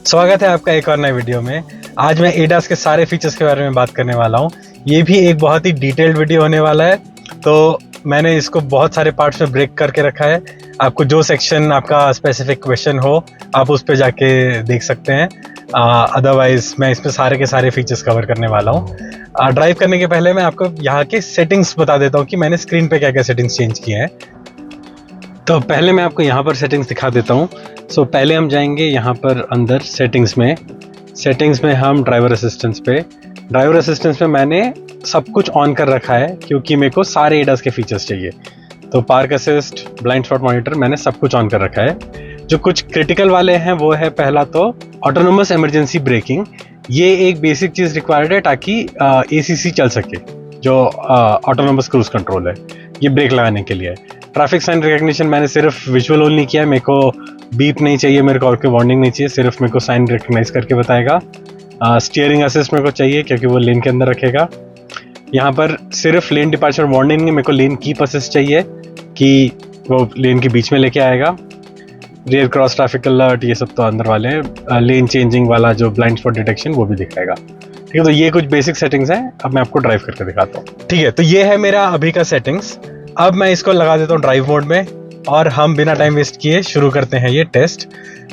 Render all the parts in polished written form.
स्वागत है आपका एक और नए वीडियो में। आज मैं एडास के सारे फीचर्स के बारे में बात करने वाला हूँ। ये भी एक बहुत ही डिटेल्ड वीडियो होने वाला है, तो मैंने इसको बहुत सारे पार्ट्स में ब्रेक करके रखा है। आपको जो सेक्शन आपका स्पेसिफिक क्वेश्चन हो आप उस पर जाके देख सकते हैं। अदरवाइज मैं इसमें सारे के सारे फीचर्स कवर करने वाला हूँ। ड्राइव करने के पहले मैं आपको यहाँ के सेटिंग्स बता देता हूँ कि मैंने स्क्रीन पे क्या क्या सेटिंग्स चेंज किए हैं। तो पहले मैं आपको यहाँ पर सेटिंग्स दिखा देता हूँ। सो पहले हम जाएंगे यहाँ पर अंदर सेटिंग्स में हम ड्राइवर असिस्टेंस पे मैंने सब कुछ ऑन कर रखा है क्योंकि मेरे को सारे एडास के फीचर्स चाहिए। तो park assist, blind spot monitor, मैंने सब कुछ ऑन कर रखा है। जो कुछ क्रिटिकल वाले हैं वो है पहला तो ऑटोनोमस इमरजेंसी ब्रेकिंग। ये एक बेसिक चीज़ रिक्वायर्ड है ताकि ACC चल सके, जो ऑटोनोमस क्रूज कंट्रोल है, ये ब्रेक लगाने के लिए। ट्रैफिक साइन रिकग्निशन मैंने सिर्फ विजुअल ओनली किया है, मेरे को बीप नहीं चाहिए, मेरे को और कोई वार्निंग नहीं चाहिए, सिर्फ मेरे को साइन रिकग्नाइज करके बताएगा। स्टीयरिंग असिस्ट मेरे को चाहिए क्योंकि वो लेन के अंदर रखेगा। यहाँ पर सिर्फ लेन डिपार्चर वार्निंग नहीं, मेरे को लेन कीप असिस्ट चाहिए कि वो लेन के बीच में लेके आएगा। रियर क्रॉस ट्रैफिक अलर्ट, ये सब तो अंदर वाले हैं। लेन चेंजिंग वाला जो ब्लाइंड स्पॉट डिटेक्शन वो भी दिखाएगा। ठीक है, तो ये कुछ बेसिक सेटिंग्स हैं। अब मैं आपको ड्राइव करके दिखाता हूँ। ठीक है, तो ये है मेरा अभी का सेटिंग्स। अब मैं इसको लगा देता हूँ ड्राइव मोड में और हम बिना टाइम वेस्ट किए शुरू करते हैं ये टेस्ट।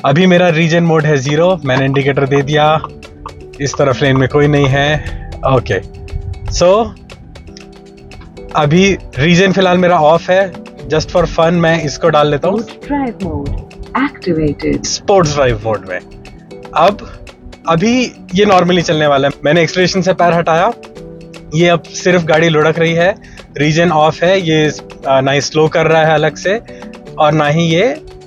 अभी मेरा रीजन मोड है 0, मैंने इंडिकेटर दे दिया। इस तरफ लेन में कोई नहीं है। ओके, सो अभी रीजन फिलहाल मेरा ऑफ है। जस्ट फॉर फन मैं इसको डाल लेता हूँ स्पोर्ट्स ड्राइव मोड में। अब अभी ये नॉर्मली चलने वाला है। मैंने एक्सीलरेशन से पैर हटाया, ये अब सिर्फ गाड़ी लुढ़क रही है। रीजन ऑफ है, ये ना ही स्लो कर रहा है अलग से और ना ही ये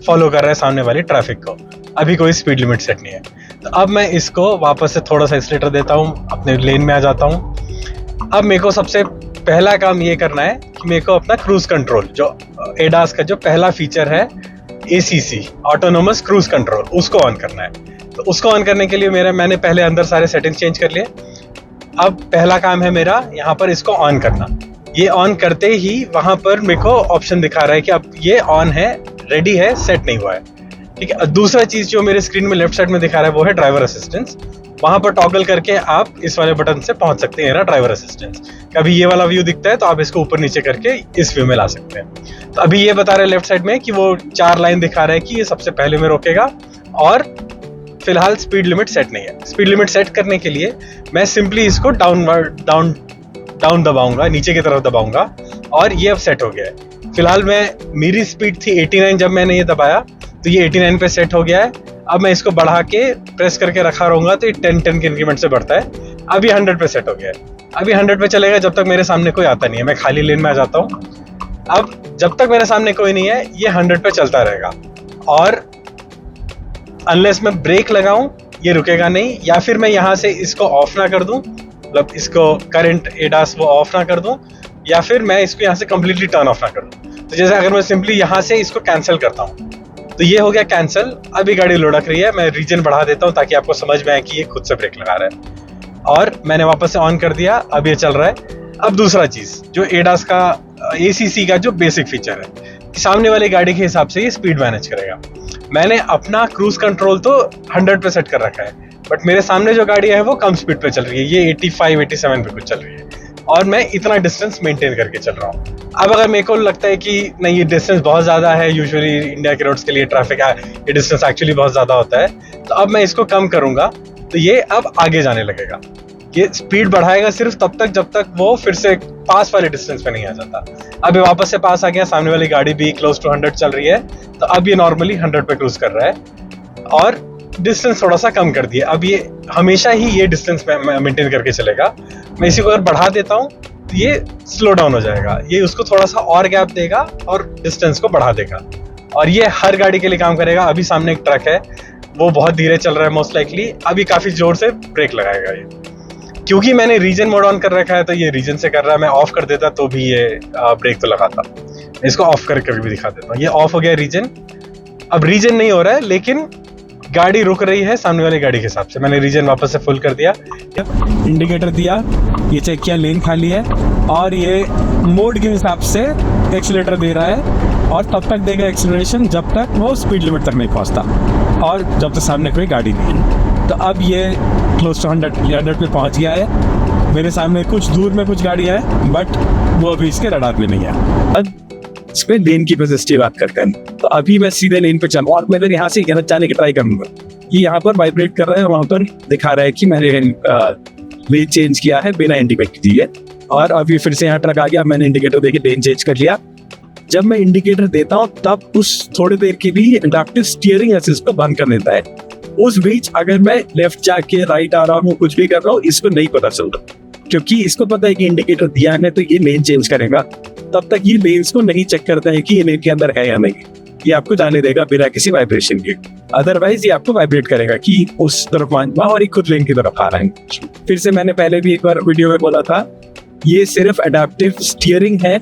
फॉलो कर रहा है सामने वाली ट्रैफिक को। अभी कोई स्पीड लिमिट सेट नहीं है। तो अब मैं इसको वापस से थोड़ा सा एक्सीलरेटर देता हूँ, अपने लेन में आ जाता हूँ। अब मेरे को सबसे पहला काम ये करना है कि मेरे को अपना क्रूज कंट्रोल, जो एडास का जो पहला फीचर है ACC, ऑटोनोमस क्रूज कंट्रोल, उसको ऑन करना है। तो उसको ऑन करने के लिए मैंने पहले अंदर सारे सेटिंग्स चेंज कर लिए। अब पहला काम है मेरा यहाँ पर इसको ऑन करना। ये ऑन करते ही वहां पर मेरे को ऑप्शन दिखा रहा है कि अब ये ऑन है, रेडी है, सेट नहीं हुआ है। ठीक है, दूसरा चीज जो मेरे स्क्रीन में लेफ्ट साइड में दिखा रहा है वो है ड्राइवर असिस्टेंस। वहां पर टॉगल करके आप इस वाले बटन से पहुंच सकते हैं ना ड्राइवर असिस्टेंस। कभी ये वाला व्यू दिखता है तो आप इसको ऊपर नीचे करके इस व्यू में ला सकते हैं। तो अभी ये बता रहे हैं लेफ्ट साइड में कि वो 4 लाइन दिखा रहा है कि ये सबसे पहले में रोकेगा और फिलहाल स्पीड लिमिट सेट नहीं है। स्पीड लिमिट सेट करने के लिए मैं सिंपली इसको डाउन दबाऊंगा, नीचे की तरफ दबाऊंगा और ये अब सेट हो गया है। फिलहाल मेरी स्पीड थी 89, जब मैंने ये दबाया तो ये 89 पे सेट हो गया है। अब मैं इसको बढ़ा के प्रेस करके रखा रहूंगा तो ये 10 के इंक्रीमेंट से बढ़ता है। अभी 100 पे सेट हो गया है। अभी 100 पे चलेगा जब तक मेरे सामने कोई आता नहीं है। मैं खाली लेन में आ जाता हूँ। अब जब तक मेरे सामने कोई नहीं है ये 100 पे चलता रहेगा और अनलेस मैं ब्रेक लगाऊं ये रुकेगा नहीं, या फिर मैं यहाँ से इसको ऑफ ना कर दूं, मतलब इसको करंट एडास वो ऑफ ना कर दूं, या फिर मैं इसको यहाँ से कंप्लीटली टर्न ऑफ ना कर दूं। तो जैसे अगर मैं सिंपली यहाँ से इसको कैंसिल करता हूँ तो ये हो गया कैंसिल। अभी गाड़ी लुढ़क रही है, मैं रीजन बढ़ा देता हूँ ताकि आपको समझ में आए कि ये खुद से ब्रेक लगा रहा है। और मैंने वापस से ऑन कर दिया, अब ये चल रहा है। अब दूसरा चीज जो एडास का ACC का जो बेसिक फीचर है कि सामने वाली गाड़ी के हिसाब से ये स्पीड मैनेज करेगा। मैंने अपना क्रूज कंट्रोल तो 100 पे सेट कर रखा है, बट मेरे सामने जो गाड़ी है वो कम स्पीड पे चल रही है, ये 85-87 पे कुछ चल रही है और मैं इतना डिस्टेंस मेंटेन करके चल रहा हूँ। अब अगर मेरे को लगता है कि नहीं ये डिस्टेंस बहुत ज़्यादा है, यूजुअली इंडिया के रोड्स के लिए ट्रैफिक है, ये डिस्टेंस एक्चुअली बहुत ज़्यादा होता है, तो अब मैं इसको कम करूँगा तो ये अब आगे जाने लगेगा। ये स्पीड बढ़ाएगा सिर्फ तब तक जब तक वो फिर से पास वाले डिस्टेंस पे नहीं आ जाता। अब ये वापस से पास आ गया, सामने वाली गाड़ी भी क्लोज टू 100 चल रही है, तो अब ये नॉर्मली 100 पे क्रूज कर रहा है और डिस्टेंस थोड़ा सा कम कर दिया। अब ये हमेशा ही ये डिस्टेंस मेंटेन करके चलेगा। मैं इसी को अगर बढ़ा देता हूँ तो ये स्लो डाउन हो जाएगा, ये उसको थोड़ा सा और गैप देगा और डिस्टेंस को बढ़ा देगा और ये हर गाड़ी के लिए काम करेगा। अभी सामने एक ट्रक है, वो बहुत धीरे चल रहा है मोस्ट लाइकली, अभी काफी जोर से ब्रेक लगाएगा ये। क्योंकि मैंने रीजन मोड ऑन कर रखा है तो ये रीजन से कर रहा है। मैं ऑफ कर देता तो भी ये ब्रेक तो लगाता। इसको ऑफ करके भी दिखा देता हूँ। ये ऑफ हो गया रीजन। अब रीजन नहीं हो रहा है लेकिन गाड़ी रुक रही है सामने वाली गाड़ी के हिसाब से। मैंने रीजन वापस से फुल कर दिया, इंडिकेटर दिया, ये चेक किया लेन खाली है और ये मोड के हिसाब से एक्सीलरेटर दे रहा है और तब तक देगा एक्सीलरेशन जब तक वो स्पीड लिमिट तक नहीं पहुंचता। और जब तक सामने कोई गाड़ी नहीं है। तो अब ये क्लोज टू 100 पे पहुंच गया है। मेरे सामने कुछ दूर में कुछ गाड़ियाँ है, बट वो अभी इसके रडार में नहीं है। अब इस पे लेन की पोजीशन की बात करते हैं, तो अभी मैं सीधे लेन पे चलूँ और मैं यहाँ से गलत जाने की ट्राई करूँगा। ये यहाँ पर वाइब्रेट कर रहा है, वहाँ पर दिखा रहा है कि मैंने लेन चेंज किया है बिना इंडिकेटर दिए। और अभी फिर से यहाँ ट्रक आ गया, मैंने इंडिकेटर देके लेन चेंज कर लिया। जब मैं इंडिकेटर देता हूँ तब उस थोड़ी देर के लिए एडाप्टिव स्टीयरिंग असिस्ट को बंद कर देता है। उस बीच अगर मैं लेफ्ट जाके राइट आ रहा हूँ, कुछ भी कर रहा हूँ, इसको नहीं पता चलता, क्योंकि इसको पता है कि इंडिकेटर दिया है तो ये लेन चेंज करेगा। तब तक ये लेन्स को नहीं चेक करता है कि ये लेन के अंदर है या नहीं, ये आपको जाने देगा बिना किसी वाइब्रेशन के। अदरवाइज ये आपको वाइब्रेट करेगा कि उस तरफ मान और एक खुद लेन की तरफ आ रहा है। फिर से मैंने पहले भी एक बार वीडियो में बोला था, ये सिर्फ एडाप्टिव स्टीयरिंग है,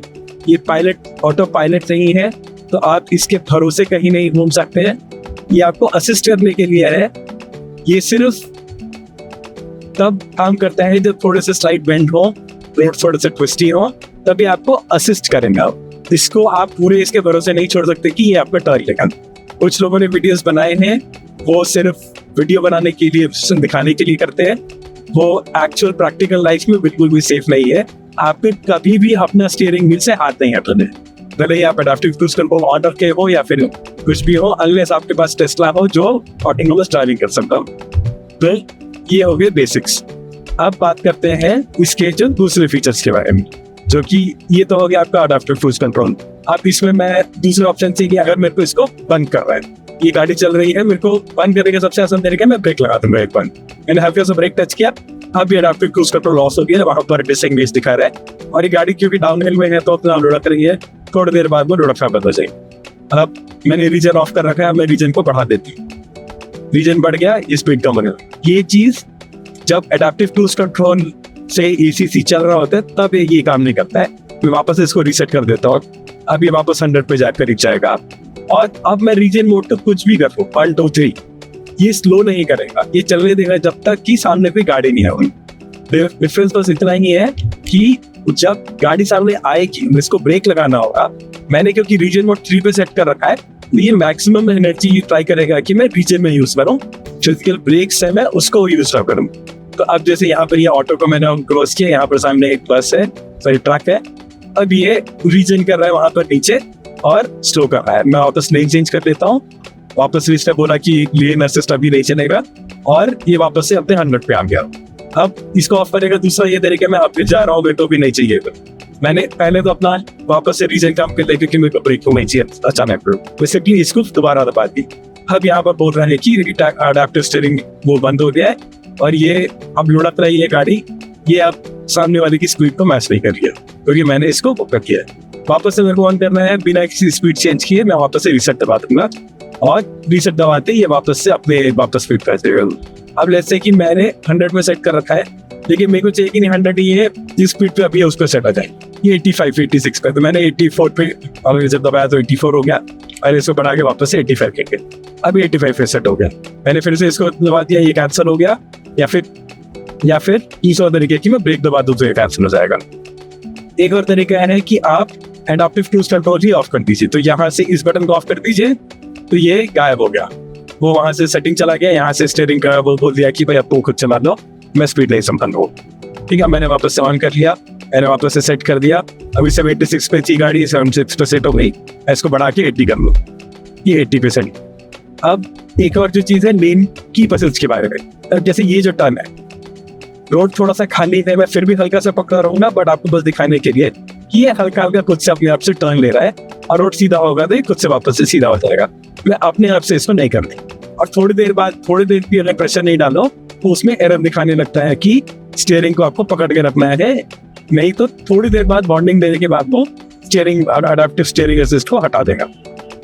ये पायलट ऑटो पायलट नहीं है, तो आप इसके भरोसे कहीं नहीं घूम सकते हैं। ये आपको असिस्ट करने के लिए है, ये सिर्फ तब काम करता है जब थोड़े से स्लाइड बेंड हो, रोड थोड़े से ट्विस्टी हो, तभी आपको असिस्ट करेंगे। इसको आप पूरे इसके भरोसे नहीं छोड़ सकते कि ये आपका टर्न लेगा। कुछ लोगों ने वीडियोस बनाए हैं, वो सिर्फ वीडियो बनाने के लिए, दिखाने के लिए करते हैं, वो एक्चुअल प्रैक्टिकल लाइफ में बिल्कुल भी सेफ नहीं है। आपको कभी भी अपना स्टीयरिंग व्हील से हाथ नहीं हटाने, भले ही आप एडाप्टिव क्रूज कंट्रोल ऑन रखे हो या फिर कुछ भी हो, अनलेस आपके पास टेस्ला हो जो ऑटोनोमस ड्राइविंग कर सकता हो। तो ये हो गए बेसिक्स। अब बात करते हैं इसके जो दूसरे फीचर्स के बारे में, जो कि ये तो हो गया आपका एडाप्टिव क्रूज कंट्रोल। अब इसमें मैं दूसरे ऑप्शन से कि अगर मेरे को इसको बंद कर रहा है, ये गाड़ी चल रही है, मेरे को बंद करने का सबसे आसान तरीका मैं ब्रेक लगा दूंगा एक बार। मैंने हल्का सा ब्रेक टच किया, अब ये एडाप्टिव क्रूज कंट्रोल लॉस हो गया, वहां पर डिसएंगेज दिखा रहा है। और ये गाड़ी क्योंकि डाउन हिल में है तो अपना लुढ़क रही है, थोड़ी देर बाद वो लुढ़कना बंद हो जाएगी। अब मैंने रीजन ऑफ कर रखा है, मैं रीजन को बढ़ा देती हूँ, रीजन बढ़ गया, स्पीड कम हो गया। ये चीज जब एडाप्टिव क्रूज कंट्रोल से ECC चल रहा होता है तब ये काम नहीं करता है। मैं वापस इसको रीसेट कर देता हूँ, अब ये वापस 100 पे जाकर रिच जाएगा। और अब मैं रीजन मोड तो कुछ भी करूँ, 1 2 3, ये स्लो नहीं करेगा, ये चलने देगा जब तक कि सामने कोई गाड़ी नहीं आएगी। डिफरेंस बस इतना ही है कि जब गाड़ी सामने आएगी इसको ब्रेक लगाना होगा। मैंने क्योंकि रीजन मोड 3 पे सेट कर रखा है, तो ये मैक्सिमम एनर्जी ट्राई करेगा कि मैं रीजन में यूज करूँ, फिजिकल ब्रेक्स है मैं उसको यूज ना करूँ। तो अब जैसे यहाँ पर ये ऑटो को मैंने क्रॉस किया, यहाँ पर सामने एक बस है, सॉरी ट्रक है, अब ये रीजन कर रहा है वहां पर नीचे और स्लो कर रहा है। मैं वापस लेन चेंज कर लेता हूँ, वापस इसने बोला कि लेन असिस्ट अभी नहीं चलेगा, और ये वापस से अपने 100 पे आ गया। अब इसको ऑफ करेगा। दूसरा ये तरीका, मैं अपने जा रहा हूँ, मेरे को भी नहीं चाहिए। मैंने पहले तो अपना वापस से रीजन काम कर लिया क्योंकि मेरे को ब्रेक को नहीं चाहिए अचानक, बेसिकली इसको दोबारा दबा दी। अब यहाँ पर बोल रहा है कि एडाप्टिव स्टीयरिंग वो बंद हो गया है और ये अब लुढ़क रही है गाड़ी, ये अब सामने वाले की स्पीड को मैच नहीं कर रही है क्योंकि मैंने इसको कर किया है। वापस से मेरे को ऑन करना है, बिना किसी स्पीड चेंज किए मैं वापस से रीसेट दबा दूंगा और रीसेट दबाते ये वापस से अपने वापस स्पीड कर देगा। अब लेट्स से कि मैंने 100 में सेट कर रखा है, लेकिन मेरे को चाहिए कि नहीं 100 ही है, जिस स्पीड पे अभी है उस पर सेट आ जाए। ये 85 86 पे, तो मैंने 84 पे और रीसेट दबाया तो 84 हो गया और इसको बढ़ा के वापस से 85 करके अभी 85 पे सेट हो गया। मैंने फिर से इसको दबा दिया, ये कैंसिल हो गया। या फिर दूसरा तरीके की मैं ब्रेक दबा दूं तो ये कैंसिल हो जाएगा। एक और तरीका है कि आप adaptive cruise control he of कर दीजिए, तो यहाँ से इस बटन को ऑफ कर दीजिए तो ये गायब हो गया, वो वहां से सेटिंग चला गया। यहाँ से स्टीयरिंग का वो बोल दिया कि भाई अब तुम खुद चला लो, मैं स्पीड नहीं संभाल रहा हूँ। ठीक है, मैंने वापस से ऑन कर लिया, मैंने वापस से सेट कर दिया। अभी 76 पे थी गाड़ी, 76 पे सेट हो गई, इसको बढ़ा के 80 कर लो, ये 80%। अब एक और जो चीज है लेन की पसंद के बारे में, अब जैसे ये जो टर्न है, रोड थोड़ा सा खाली है, मैं फिर भी हल्का सा पकड़ा रहूंगा, बट आपको बस दिखाने के लिए कि ये हल्का हल्का खुद से अपने आप से टर्न ले रहा है और रोड सीधा होगा तो ये खुद से वापस से सीधा हो जाएगा। मैं अपने आप से इसको नहीं करने, और थोड़ी देर भी अगर प्रेशर नहीं डालो तो उसमें एरर दिखाने लगता है कि स्टीयरिंग को आपको पकड़ के रखना है, नहीं तो थोड़ी देर बाद वार्निंग देने के बाद वो स्टीयरिंग एडाप्टिव स्टीयरिंग असिस्ट को हटा देगा,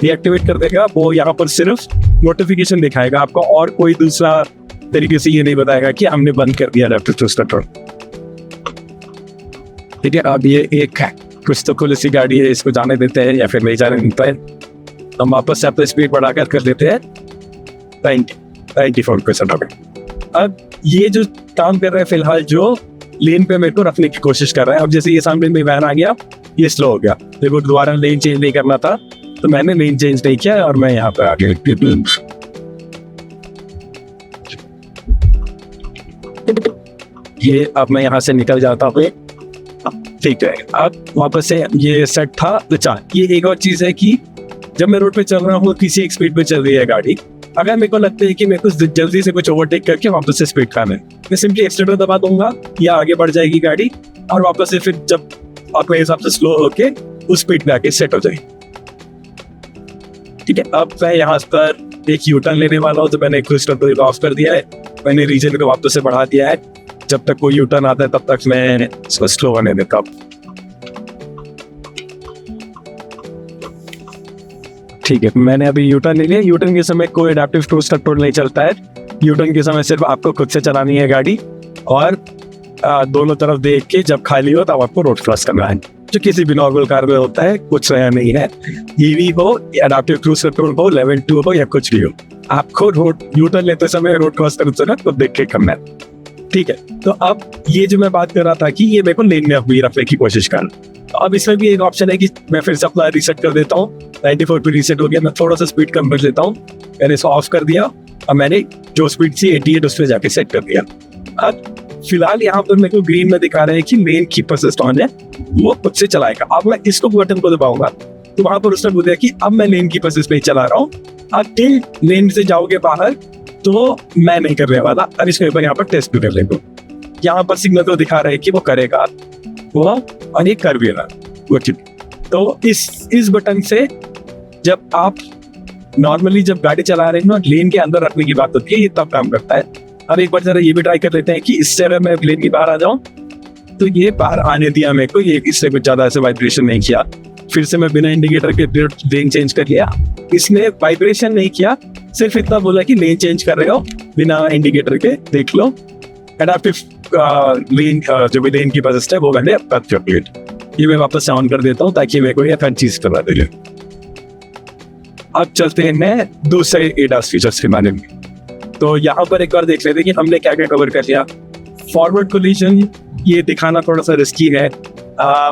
डीएक्टिवेट कर देगा। वो यहाँ पर सिर्फ नोटिफिकेशन दिखाएगा आपको, और कोई दूसरा तरीके से ये नहीं बताएगा कि हमने बंद कर दिया एडाप्टिव क्रूज कंट्रोल। ठीक है, अब ये एक कुछ तो खुली सी गाड़ी है, इसको जाने देते हैं या फिर नहीं जाने देता है। हम वापस से अपना स्पीड बढ़ाकर कर देते हैं 94% हो गया। अब ये जो काम कर रहा है फिलहाल, जो लेन पे मेरे को रखने की कोशिश कर रहा है, अब जैसे ये सामने में वैन आ गया, ये स्लो हो गया, देखो दोबारा लेन चेंज नहीं करना था तो मैंने लेन चेंज नहीं किया और मैं यहाँ पे आ गया। ये अब मैं यहाँ से निकल जाता हूँ, ठीक है। अब वापस से ये सेट था। अच्छा, ये एक और चीज़ है कि जब मैं रोड पे चल रहा हूँ, किसी एक स्पीड पे चल रही है गाड़ी, अगर मेरे को लगता है कि मेरे को जल्दी से कुछ ओवरटेक करके वापस से स्पीड खाना है, मैं सिंपली एक्सीलरेटर दबा दूंगा या आगे बढ़ जाएगी गाड़ी, और वापस से फिर जब अपने हिसाब से स्लो होके उस स्पीड पे आके सेट हो जाएगी। ठीक है, अब मैं यहाँ पर एक यू टर्न लेने वाला हूँ, तो मैंने क्रूज कंट्रोल ऑफ कर दिया है, मैंने रीजन को वापस से बढ़ा दिया है। जब तक कोई यू टर्न आता है तब तक मैं इसको स्लो होने देता हूँ। ठीक है, मैंने अभी यू टर्न ले लिया। यू टर्न के समय कोई एडेप्टिव क्रूज कंट्रोल नहीं चलता है। यू टर्न के समय सिर्फ आपको खुद से चलानी है गाड़ी, और दोनों तरफ देख के जब खाली हो तब आपको रोड क्रॉस करना है, जो किसी भी नॉर्मल कार में होता है, कुछ नया नहीं है। ईवी हो, एडेप्टिव क्रूज कंट्रोल हो, लेवल 2 हो या कुछ भी हो, आपको रोड यू टर्न लेते समय रोड क्रॉस करते समय तो देख के करना है। ठीक है, तो अब ये जो मैं बात कर रहा था कि ये मेरे को लेन में अभी रखने की कोशिश कर, तो अब इसमें भी एक ऑप्शन है कि मैं फिर से अपना रीसेट कर देता हूँ। 94 पे रीसेट हो गया, मैं थोड़ा सा स्पीड कम कर लेता हूँ, मैंने इसको ऑफ कर दिया, अब मैंने जो स्पीड थी 88 उस पर जाके सेट कर दिया। अब फिलहाल यहाँ पर मेरे को ग्रीन में दिखा रहे हैं कि लेन कीप असिस्ट ऑन है, वो खुद से चलाएगा। अब मैं इसको बटन को दबाऊंगा तो वहां पर उसने बोल दिया कि अब मैं लेन कीप असिस्ट नहीं चला रहा हूँ, अब टिल लेन से जाओगे बाहर तो मैं नहीं करने वाला। अब इसको एक बार यहाँ पर टेस्ट भी कर लेंगे। यहाँ पर सिग्नल तो दिखा रहे हैं कि वो करेगा वो, और ये कर भी रहा वो। तो इस बटन से जब आप नॉर्मली जब गाड़ी चला रहे हो लेन के अंदर रखने की बात होती है, ये तब काम करता है। अब एक बार जरा ये भी ट्राई कर लेते हैं कि इससे अगर मैं लेन के बाहर आ जाऊं तो ये बाहर आने दिया मेरे को, ये इससे कुछ ज्यादा ऐसे वाइब्रेशन नहीं किया। फिर से मैं बिना इंडिकेटर के लेन चेंज कर लिया, इसने वाइब्रेशन नहीं किया, सिर्फ इतना बोला कि लेन चेंज कर रहे हो बिना इंडिकेटर के, देख लो। एडेप्टिव लेन जो भी लेन की असिस्ट है वो मैंने ये मैं वापस ऑन कर देता हूँ ताकि मेरे को ये हर चीज करवा दे। अब चलते हैं मैं दूसरे एडास फीचर्स के बारे में। तो यहाँ पर एक बार देख लेते हैं कि हमने क्या क्या कवर कर लिया। फॉरवर्ड कोलिजन ये दिखाना थोड़ा सा रिस्की है,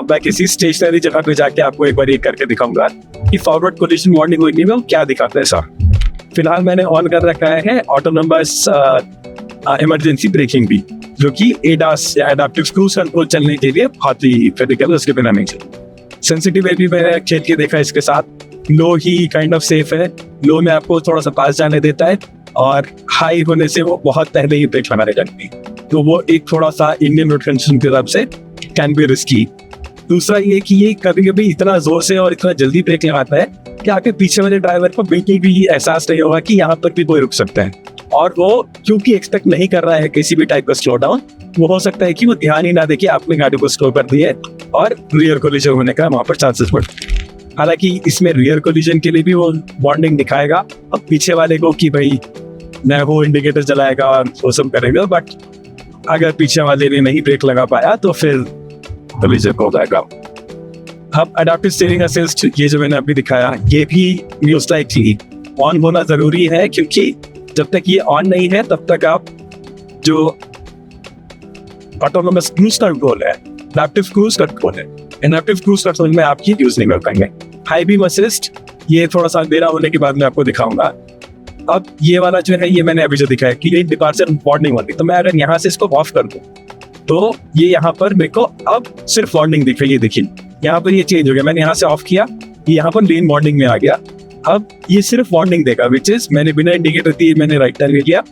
मैं किसी स्टेशनरी जगह पे जाके आपको एक बार ये करके दिखाऊंगा कि फॉरवर्ड कोलिजन वार्निंग होगी में वो क्या दिखाता है। ऐसा फिलहाल मैंने ऑन कर रखा है ऑटोनोमस इमरजेंसी ब्रेकिंग भी, जो कि एडास या एडाप्टिव क्रूज कंट्रोल चलने के लिए बहुत ही क्रिटिकल है, उसके बिना नहीं चलता। सेंसिटिविटी मैंने खेल के देखा इसके साथ, लो ही काइंड ऑफ सेफ है, लो में आपको थोड़ा सा पास जाने देता है, और हाई होने से वो बहुत पहले ही ब्रेक लगाने लगती है, तो वो एक थोड़ा सा इंडियन रोड कंडीशन के हिसाब से कैन बी रिस्की। दूसरा ये कि ये कभी कभी इतना जोर से और इतना जल्दी ब्रेक लगाता है कि आपके पीछे वाले ड्राइवर को बिल्कुल भी एहसास नहीं होगा कि यहाँ पर भी कोई रुक सकता है, और वो क्योंकि एक्सपेक्ट नहीं कर रहा है किसी भी टाइप का स्लो डाउन, वो हो सकता है कि वो ध्यान ही ना दे कि आपने गाड़ी को स्लो कर दी है और रियर कोलिजन होने का वहां पर चांसेस बढ़। हालांकि इसमें रियर कोलिजन के लिए भी वो वार्निंग दिखाएगा अब पीछे वाले को कि भाई न वो इंडिकेटर जलाएगा और वो सब करेगा, बट अगर पीछे वाले ने नहीं ब्रेक लगा पाया तो फिर कोलिजन हो जाएगा। अब एडाप्टिव स्टीयरिंग असिस्ट ये जो मैंने अभी दिखाया, ये भी न्यूज लाइक थी, ऑन होना जरूरी है, क्योंकि जब तक ये ऑन नहीं है तब तक आप जो ऑटोनोमस क्रूज कंट्रोल है, एडेप्टिव क्रूज कंट्रोल है, एडेप्टिव क्रूज कंट्रोल में आपकी यूज नहीं कर पाएंगे। हाई बीम असिस्ट ये थोड़ा सा अंधेरा होने के बाद मैं आपको दिखाऊंगा। अब ये वाला जो है ये मैंने अभी जो दिखाया कि ये डिपार्चर वार्निंग होती, तो मैं अगर यहाँ से इसको ऑफ कर दूं तो ये यहाँ पर मेरे को अब सिर्फ वार्निंग दिख रही है। देखिए यहाँ पर ये चेंज हो गया, मैंने यहाँ से ऑफ किया, यहाँ पर लेन वार्निंग में आ गया। अब ये सिर्फ वार्निंग देगा, विच इज मैंने बिना इंडिकेटर दिए मैंने राइट टर्न ले लिया,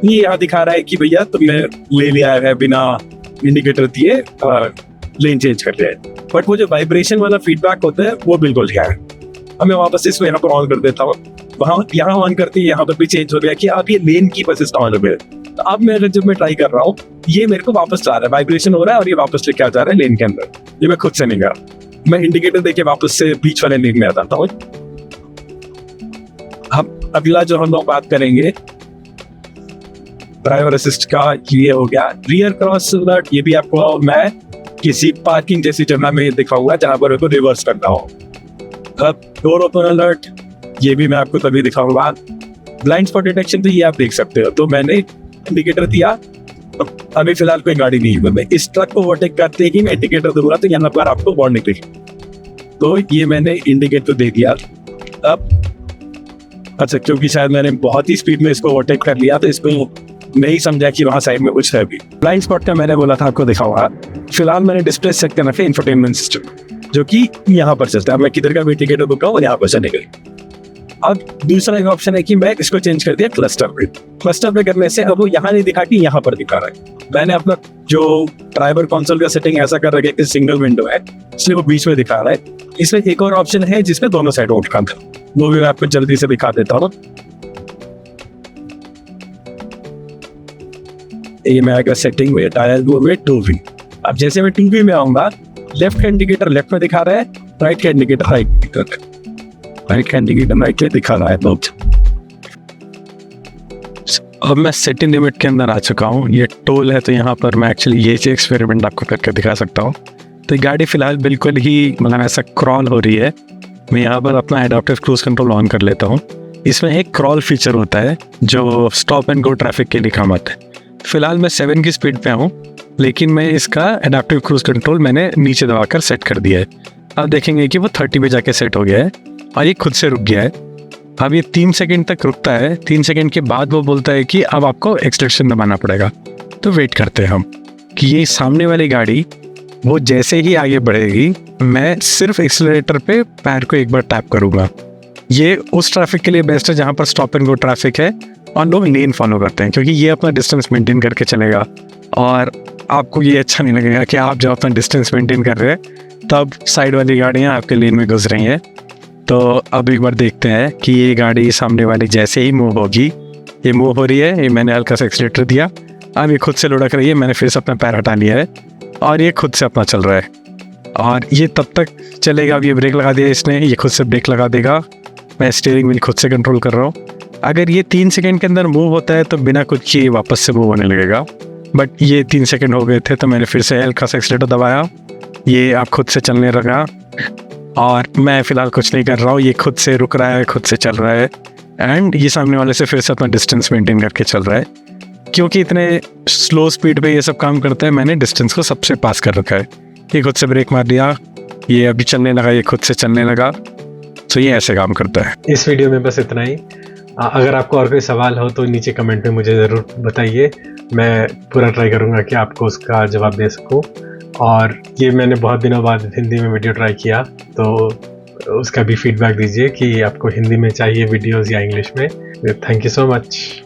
ये यहाँ दिखा रहा है कि भैया तुमने ले लिया है बिना इंडिकेटर दिए, लेन चेंज कर लिया है। बट वो जो वाइब्रेशन वाला फीडबैक होता है वो बिल्कुल क्या है। अब मैं वापस इसको यहाँ पर ऑन कर देता हूँ, वहाँ यहाँ ऑन करते ही यहाँ पर भी चेंज हो गया कि आप ये लेन की असिस्ट ऑन हो गया। तो अब मैं जब मैं ट्राई कर रहा हूँ ये मेरे को वापस जा रहा है, वाइब्रेशन हो रहा है और ये वापस लेके आ जा रहा है लेन के अंदर, ये मैं खुद से नहीं कर रहा, मैं इंडिकेटर देके वापस से बीच वाले लेन में आ जाता हूँ। अब अगला जो हम लोग बात करेंगे ड्राइवर असिस्ट का, ये हो गया रियर क्रॉस अलर्ट। ये भी आपको मैं किसी पार्किंग जैसी जगह में दिखाऊंगा जहां पर को रिवर्स करना हो। अब डोर ओपन अलर्ट ये भी मैं आपको तभी दिखाऊंगा। ब्लाइंड स्पॉट डिटेक्शन तो ये आप देख सकते हो, तो मैंने इंडिकेटर दिया, अभी फिलहाल कोई गाड़ी नहीं है, मैं इस ट्रक को ओवरटेक करते ही मैं इंडिकेटर दूंगा तो यहाँ पर आपको वार्निंग दिखेगी, तो ये मैंने इंडिकेटर दे दिया। अब अच्छा क्योंकि शायद मैंने बहुत ही स्पीड में इसको ओवरटेक कर लिया तो इसको नहीं समझा कि वहाँ साइड में कुछ है भी। ब्लाइंड स्पॉट का मैंने बोला था आपको दिखा हुआ। फिलहाल मैंने डिस्प्ले सेट कर रखा है इंफोटेनमेंट सिस्टम, जो कि यहाँ पर चलता है। मैं किधर का भी टिकट बुक और यहाँ पर चले गए। अब दूसरा एक ऑप्शन है कि मैं इसको चेंज कर दिया क्लस्टर पे। क्लस्टर पे करने से अब वो यहाँ नहीं दिखा कि यहाँ पर दिखा रहा है। मैंने अपना जो ड्राइवर कंसोल का सेटिंग ऐसा कर रखा है कि सिंगल विंडो है, इसलिए वो बीच में दिखा रहा है। इसमें एक और ऑप्शन है जिसमें दोनों साइड आउट का था, वो भी मैं आपको जल्दी से दिखा देता हूँ। ये मैं आएगा सेटिंग में डायल में 2V। अब जैसे मैं 2V में आऊंगा, लेफ्ट हैंड इंडिकेटर लेफ्ट में दिखा रहा है, right hand indicator right hand indicator right में दिखा रहा है। बहुत अब मैं सेटिंग लिमिट के अंदर आ चुका हूँ। ये टोल है, तो यहाँ पर मैं एक्चुअली ये एक्सपेरिमेंट आपको करके दिखा सकता हूँ। तो ये गाड़ी फिलहाल बिल्कुल ही मतलब ऐसा क्रॉल हो रही है। मैं यहाँ पर अपना एडाप्टिव क्रूज कंट्रोल ऑन कर लेता हूँ। इसमें एक क्रॉल फीचर होता है जो स्टॉप एंड गो ट्रैफिक के लिए काम आता है। फिलहाल मैं 7 की स्पीड पे हूँ, लेकिन मैं इसका एडाप्टिव क्रूज कंट्रोल मैंने नीचे दबाकर सेट कर दिया है। अब देखेंगे कि वो 30 पे जाके सेट हो गया है और ये खुद से रुक गया है। अब ये 3 सेकंड तक रुकता है। 3 सेकंड के बाद वो बोलता है कि अब आपको एक्सलेशन दबाना पड़ेगा। तो वेट करते हैं हम कि ये सामने वाली गाड़ी वो जैसे ही आगे बढ़ेगी, मैं सिर्फ एक्सीलरेटर पे पैर को एक बार टैप करूँगा। ये उस ट्रैफिक के लिए बेस्ट है जहाँ पर स्टॉप एंड गो ट्रैफिक है और लोग लेन फॉलो करते हैं, क्योंकि ये अपना डिस्टेंस मेंटेन करके चलेगा। और आपको ये अच्छा नहीं लगेगा कि आप जब अपना डिस्टेंस मेंटेन कर रहे हैं तब साइड वाली गाड़ियाँ आपके लेन में घुस रही हैं। तो अब एक बार देखते हैं कि ये गाड़ी सामने वाली जैसे ही मूव होगी, ये मूव हो रही है, ये मैंने हल्का सा एक्सीलरेटर दिया, अब ये खुद से लुढ़क रही है, मैंने फिर से अपना पैर हटा लिया है और ये खुद से अपना चल रहा है। और ये तब तक चलेगा। अब ये ब्रेक लगा दिया इसने, ये खुद से ब्रेक लगा देगा। मैं स्टीयरिंग व्हील खुद से कंट्रोल कर रहा हूँ। अगर ये 3 सेकंड के अंदर मूव होता है तो बिना कुछ किए वापस से मूव होने लगेगा, बट ये 3 सेकंड हो गए थे तो मैंने फिर से हल्का सा एक्सीलरेटर दबाया, ये आप खुद से चलने लगा। और मैं फ़िलहाल कुछ नहीं कर रहा हूँ, ये खुद से रुक रहा है, खुद से चल रहा है एंड ये सामने वाले से फिर से अपना डिस्टेंस मेंटेन करके चल रहा है। क्योंकि इतने स्लो स्पीड पे ये सब काम करता है, मैंने डिस्टेंस को सबसे पास कर रखा है। ये खुद से ब्रेक मार दिया, ये अभी चलने लगा, ये खुद से चलने लगा। तो ये ऐसे काम करता है। इस वीडियो में बस इतना ही। अगर आपको और कोई सवाल हो तो नीचे कमेंट में मुझे ज़रूर बताइए। मैं पूरा ट्राई करूँगा कि आपको उसका जवाब दे सकूँ। और ये मैंने बहुत दिनों बाद हिंदी में वीडियो ट्राई किया, तो उसका भी फीडबैक दीजिए कि आपको हिंदी में चाहिए वीडियोस या इंग्लिश में। Thank you so much.